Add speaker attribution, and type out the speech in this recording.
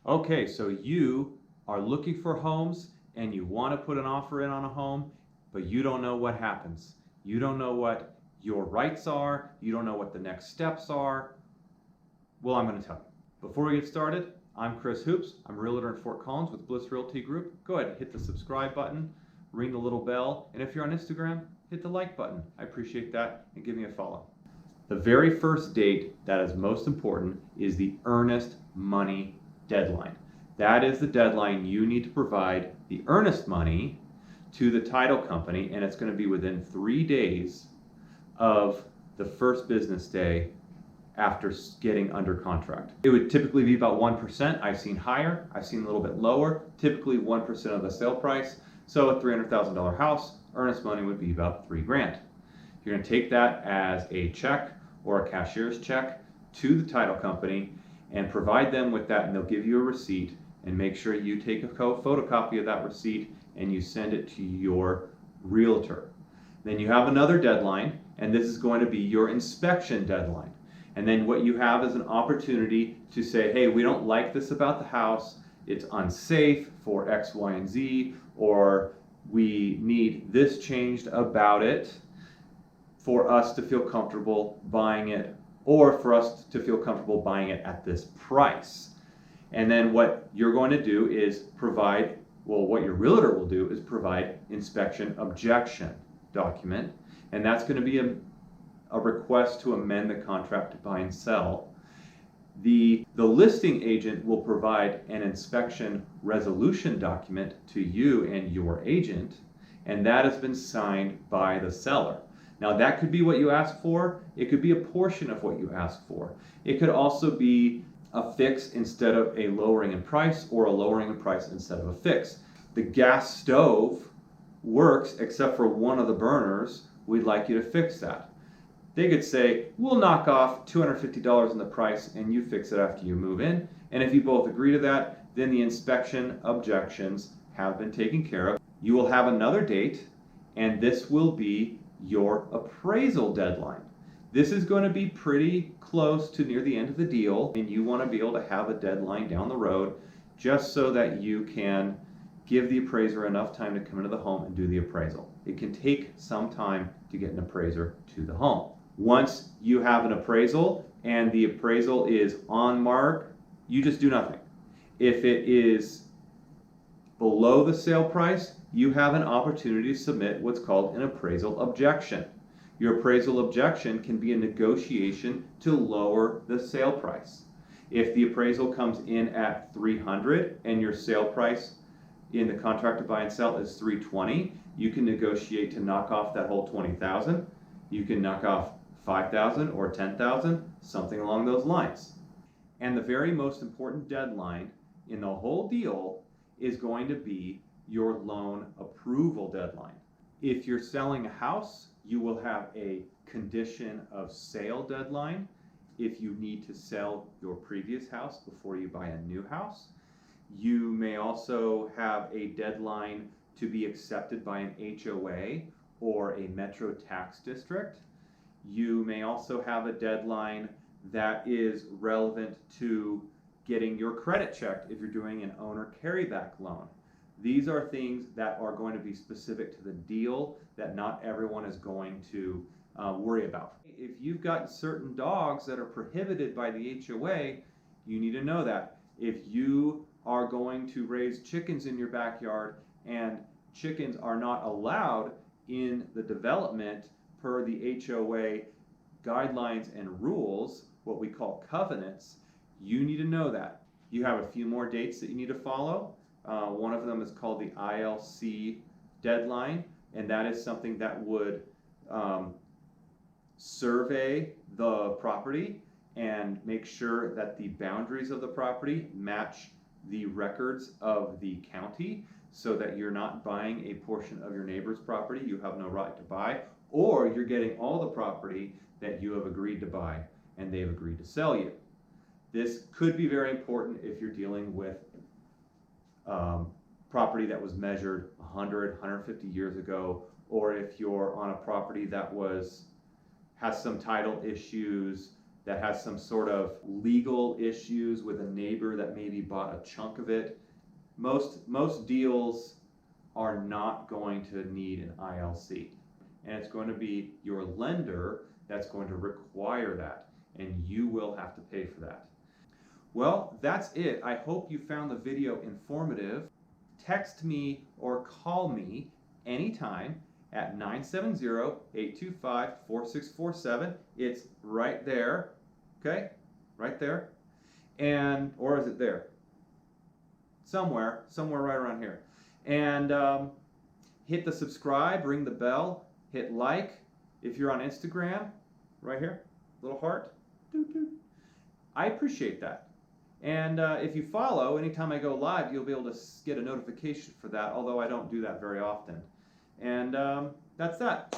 Speaker 1: Okay, so you are looking for homes and you want to put an offer in on a home, but you don't know what happens. You don't know what your rights are. You don't know what the next steps are. Well, I'm going to tell you. Before we get started, I'm Chris Hoops. I'm a realtor in Fort Collins with Bliss Realty Group. Go ahead and hit the subscribe button, ring the little bell, and if you're on Instagram, hit the like button. I appreciate that, and give me a follow. The very first date that is most important is the earnest money deadline. That is the deadline you need to provide the earnest money to the title company, and it's going to be within 3 days of the first business day after getting under contract. It would typically be about 1%. I've seen higher, I've seen a little bit lower, typically 1% of the sale price. So a $300,000 house, earnest money would be about $3,000. You're going to take that as a check or a cashier's check to the title company and provide them with that, and they'll give you a receipt, and make sure you take a photocopy of that receipt and you send it to your realtor. Then you have another deadline, and this is going to be your inspection deadline. And then what you have is an opportunity to say, hey, we don't like this about the house, it's unsafe for X, Y, and Z, or we need this changed about it for us to feel comfortable buying it, or for us to feel comfortable buying it at this price. And then what you're going to do is provide, well, what your realtor will do is provide inspection objection document, and that's going to be a request to amend the contract to buy and sell. The listing agent will provide an inspection resolution document to you and your agent, and that has been signed by the seller. Now that could be what you asked for, it could be a portion of what you asked for. It could also be a fix instead of a lowering in price, or a lowering in price instead of a fix. The gas stove works except for one of the burners, we'd like you to fix that. They could say, we'll knock off $250 in the price and you fix it after you move in. And if you both agree to that, then the inspection objections have been taken care of. You will have another date, and this will be your appraisal deadline. This is going to be pretty close to near the end of the deal, and you want to be able to have a deadline down the road just so that you can give the appraiser enough time to come into the home and do the appraisal. It can take some time to get an appraiser to the home. Once you have an appraisal and the appraisal is on mark, you just do nothing. If it is below the sale price, you have an opportunity to submit what's called an appraisal objection. Your appraisal objection can be a negotiation to lower the sale price. If the appraisal comes in at $300 and your sale price in the contract to buy and sell is $320, you can negotiate to knock off that whole $20,000. You can knock off $5,000 or $10,000, something along those lines. And the very most important deadline in the whole deal is going to be your loan approval deadline. If you're selling a house, you will have a condition of sale deadline if you need to sell your previous house before you buy a new house. You may also have a deadline to be accepted by an HOA or a metro tax district. You may also have a deadline that is relevant to getting your credit checked if you're doing an owner carryback loan. These are things that are going to be specific to the deal that not everyone is going to worry about. If you've got certain dogs that are prohibited by the HOA, you need to know that. If you are going to raise chickens in your backyard and chickens are not allowed in the development per the HOA guidelines and rules, what we call covenants, you need to know that. You have a few more dates that you need to follow. One of them is called the ILC deadline, and that is something that would survey the property and make sure that the boundaries of the property match the records of the county, so that you're not buying a portion of your neighbor's property you have no right to buy, or you're getting all the property that you have agreed to buy and they've agreed to sell you. This could be very important if you're dealing with property that was measured 100, 150 years ago, or if you're on a property that has some title issues, that has some sort of legal issues with a neighbor that maybe bought a chunk of it. Most deals are not going to need an ILC, and it's going to be your lender that's going to require that, and you will have to pay for that. Well, that's it. I hope you found the video informative. Text me or call me anytime at 970-825-4647. It's right there, okay? Right there. And, or is it there? Somewhere right around here. And hit the subscribe, ring the bell, hit like. If you're on Instagram, right here, little heart. Doot, doot. I appreciate that. And if you follow, anytime I go live, you'll be able to get a notification for that, although I don't do that very often. And that's that.